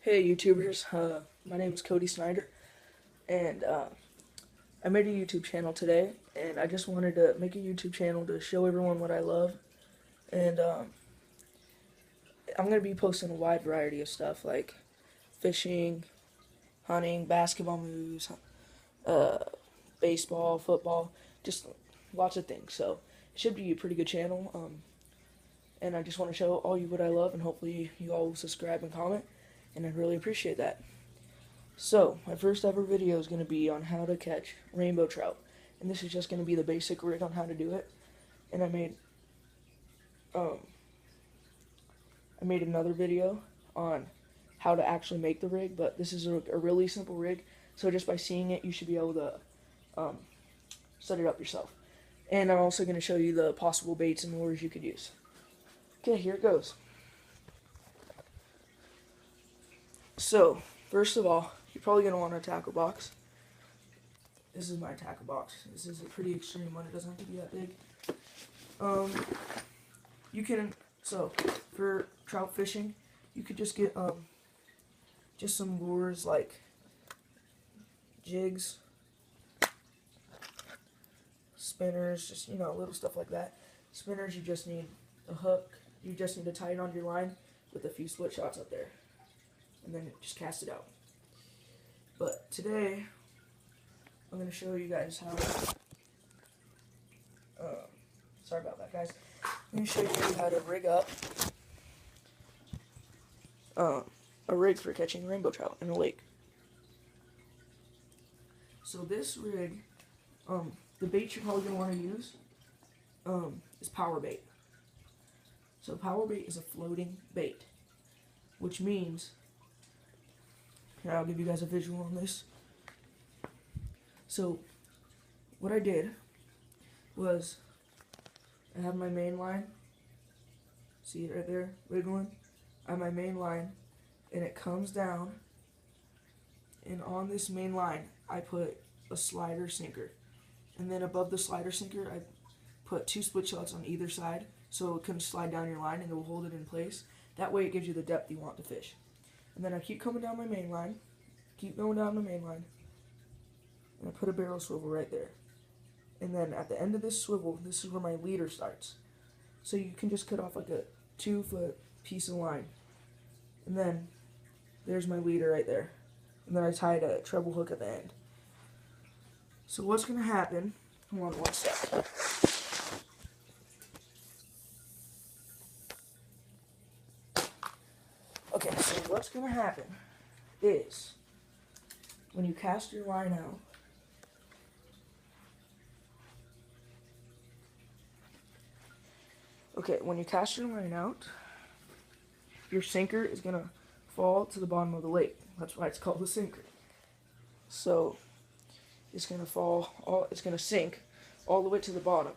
Hey YouTubers, my name is Cody Snyder, and I made a YouTube channel today, and I just wanted to make a YouTube channel to show everyone what I love, and I'm going to be posting a wide variety of stuff like fishing, hunting, basketball moves, uh, baseball, football, just lots of things, so it should be a pretty good channel, and I just want to show all you what I love, and hopefully you all will subscribe and comment, and I'd really appreciate that. So, my first ever video is going to be on how to catch rainbow trout. And this is just going to be the basic rig on how to do it. And um, I made another video on how to actually make the rig, but this is a really simple rig. So just by seeing it, you should be able to um, set it up yourself. And I'm also going to show you the possible baits and lures you could use. Okay, here it goes. So, first of all, you're probably going to want a tackle box. This is my tackle box. This is a pretty extreme one. It doesn't have to be that big. You can, so, for trout fishing, you could just get, just some lures like jigs, spinners, just, little stuff like that. Spinners, you just need a hook. You just need to tie it onto your line with a few split shots up there. And then just cast it out. But today, I'm going to show you guys how, sorry about that, guys. I'm going to show you how to rig up a rig for catching rainbow trout in a lake. So this rig, the bait you're probably going to want to use is power bait. So power bait is a floating bait, which means, here I'll give you guys a visual on this. So what I did was I have my main line, see it right there, wiggling? I have my main line, and it comes down, and on this main line, I put a slider sinker. And then above the slider sinker, I put 2 split shots on either side, so it can slide down your line and it will hold it in place. That way it gives you the depth you want to fish. And then I keep coming down my main line, keep going down my main line, and I put a barrel swivel right there. And then at the end of this swivel, this is where my leader starts. So you can just cut off like a 2-foot piece of line. And then there's my leader right there. And then I tied a treble hook at the end. So what's going to happen, hold on one sec. Okay, so what's going to happen is when you cast your line out, your sinker is going to fall to the bottom of the lake. That's why it's called a sinker. So it's going to sink all the way to the bottom,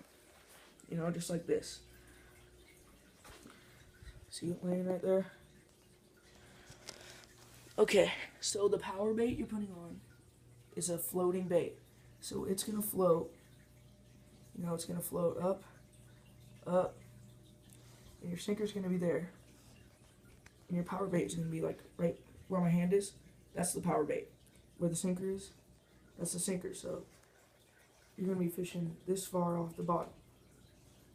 just like this. See it laying right there? Okay, so the power bait you're putting on is a floating bait. So it's going to float, it's going to float up, up, and your sinker's going to be there. And your power bait is going to be like right where my hand is. That's the power bait. Where the sinker is, that's the sinker. So you're going to be fishing this far off the bottom,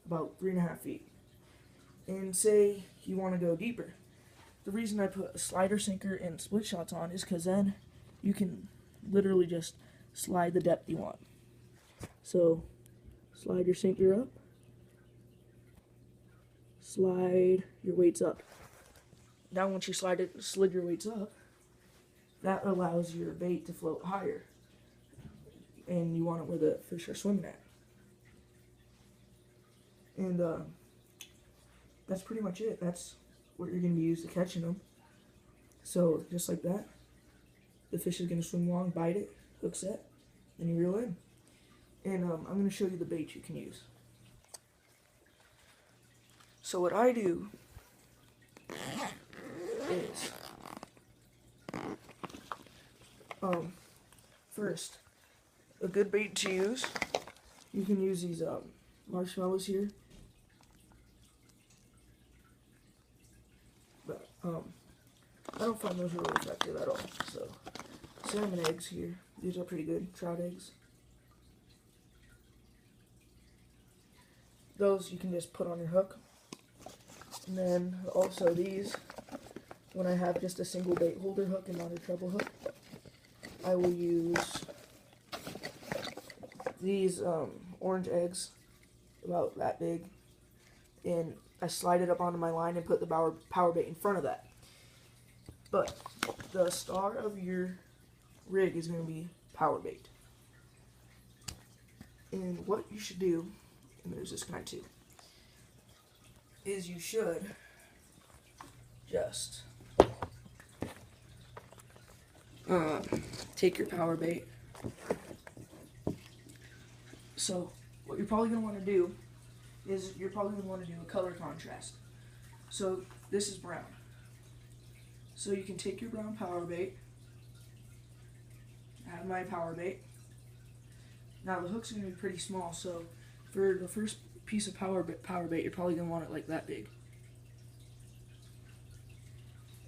about 3.5 feet. And say you want to go deeper. The reason I put a slider sinker and split shots on is because then you can literally just slide the depth you want. So slide your sinker up, slide your weights up. Now once you slid your weights up, that allows your bait to float higher. And you want it where the fish are swimming at. And that's pretty much it. That's what you're going to be used to catching them. So just like that, the fish is going to swim along, bite it, hook set, then you reel in. And I'm going to show you the bait you can use. So what I do is, first, a good bait to use, you can use these marshmallows here. But I don't find those really effective at all. So, salmon eggs here. These are pretty good. Trout eggs. Those you can just put on your hook. And then also these, when I have just a single bait holder hook and not a treble hook, I will use these orange eggs, about that big, and I slide it up onto my line and put the power bait in front of that. But the star of your rig is going to be power bait. And what you should do, and there's this kind too, is you should just take your power bait. So what you're probably going to want to do is you're probably going to want to do a color contrast. So this is brown. So you can take your brown power bait, I have my power bait. Now the hook's going to be pretty small, so for the first piece of power bait, you're probably going to want it like that big.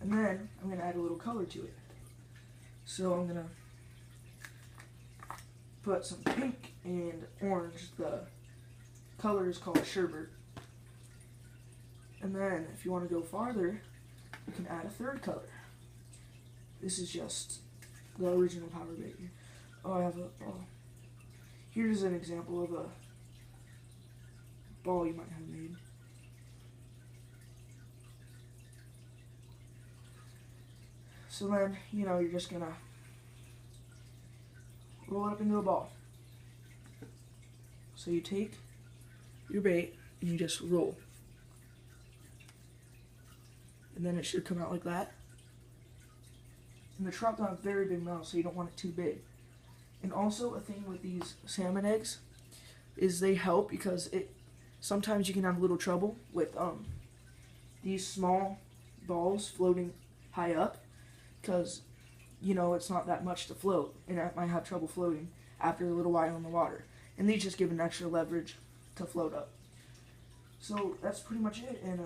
And then I'm going to add a little color to it. So I'm going to put some pink and orange. The color is called sherbet. And then if you want to go farther, you can add a third color. This is just the original power bait. Oh, I have a ball. Here's an example of a ball you might have made. So then, you're just gonna roll it up into a ball. So you take your bait and you just roll. And then it should come out like that. And the trout don't have very big mouths, so you don't want it too big. And also a thing with these salmon eggs is they help because sometimes you can have a little trouble with these small balls floating high up because it's not that much to float, and it might have trouble floating after a little while in the water. And these just give an extra leverage to float up. So that's pretty much it. And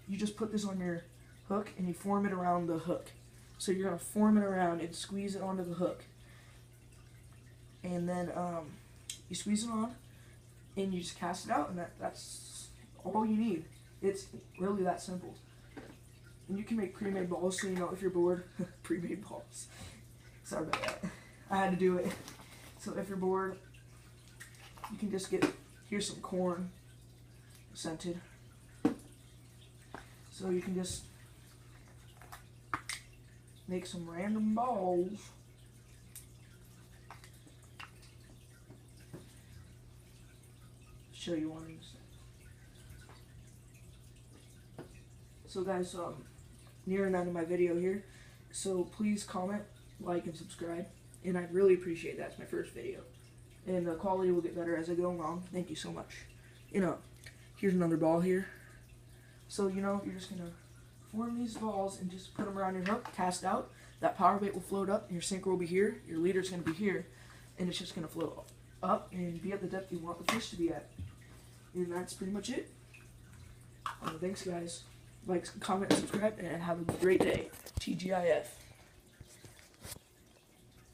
you just put this on your hook and you form it around the hook. So you're going to form it around and squeeze it onto the hook. And then you squeeze it on and you just cast it out, and that's all you need. It's really that simple. And you can make pre-made balls, so if you're bored, pre-made balls. Sorry about that. I had to do it. So if you're bored, you can just here's some corn, scented. So you can just make some random balls. Show you one of these. So guys, nearing the end of my video here, so please comment, like, and subscribe, and I'd really appreciate that. It's my first video, and the quality will get better as I go along. Thank you so much. Here's another ball here. So you're just gonna form these balls and just put them around your hook, cast out. That power bait will float up, and your sinker will be here, your leader's gonna be here, and it's just gonna float up and be at the depth you want the fish to be at. And that's pretty much it. Thanks guys. Like, comment, and subscribe, and have a great day. TGIF.